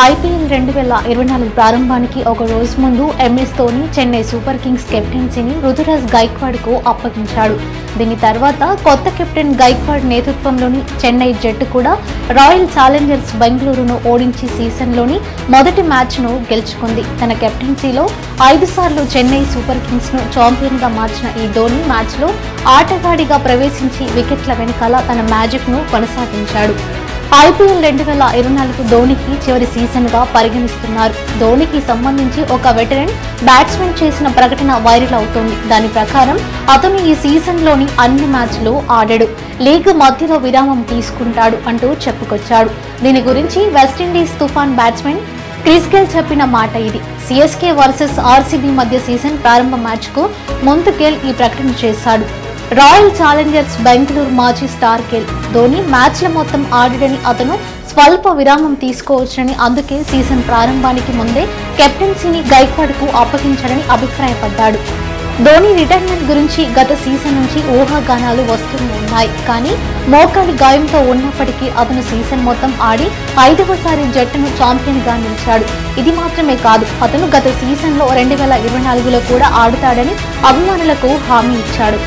IPL 2024 ప్రారంభానికి ఒక రోజు ముందు MS Dhoni Chennai Super Kings కెప్టెన్సీని రుతురాజ్ గైక్వాడ్కు అప్పగించాడు. దీని తర్వాత కొత్త కెప్టెన్ గైక్వాడ్ నేతృత్వంలోని చెన్నై జట్టు కూడా రాయల్ ఛాలెంజర్స్ బెంగళూరును ఓడించి సీజన్లోని మొదటి మ్యాచ్ను గెలుచుకుంది. తన కెప్టెన్సీలో 5 సార్లు చెన్నై సూపర్ కింగ్స్ను ఛాంపియన్గా మార్చిన ఈ ధోని మ్యాచ్లో ఆటగాడిగా ప్రవేశించి వికెట్ల వెనుకాల తన మ్యాజిక్ను కొనసాగించాడు. ఐపీఎల్ 2024 ధోనికి చివరి సీజన్గా పరిగణిస్తున్నారు. ధోనికి సంబంధించి ఒక వెటరన్ బ్యాట్స్మెన్ చేసిన ప్రకటన వైరల్ అవుతోంది. దాని ప్రకారం అతను ఈ సీజన్లోని అన్ని మ్యాచ్లు ఆడాడు, లీగ్ మధ్యలో విరామం తీసుకుంటాడు అంటూ చెప్పుకొచ్చాడు. దీని గురించి వెస్టిండీస్ తుఫాన్ బ్యాట్స్మెన్ క్రిస్ గేల్ చెప్పిన మాట ఇది. సిఎస్కే వర్సెస్ ఆర్సీబీ మధ్య సీజన్ ప్రారంభ మ్యాచ్కు ముందు గేల్ ఈ ప్రకటన చేశాడు. రాయల్ ఛాలెంజర్స్ బెంగళూరు మాజీ స్టార్ గేల్ ధోని మ్యాచ్ల మొత్తం ఆడడని, అతను స్వల్ప విరామం తీసుకోవచ్చని, అందుకే సీజన్ ప్రారంభానికి ముందే కెప్టెన్సీని గైక్వాడ్కు అప్పగించాడని అభిప్రాయపడ్డాడు. ధోని రిటైర్మెంట్ గురించి గత సీజన్ నుంచి ఊహాగానాలు వస్తూనే ఉన్నాయి. కానీ మోకాలి గాయంతో ఉన్నప్పటికీ అతను సీజన్ మొత్తం ఆడి 5వసారి జట్టును ఛాంపియన్గా నిలిచాడు. ఇది మాత్రమే కాదు, అతను గత సీజన్లో 2024లో కూడా ఆడుతాడని అభిమానులకు హామీ ఇచ్చాడు.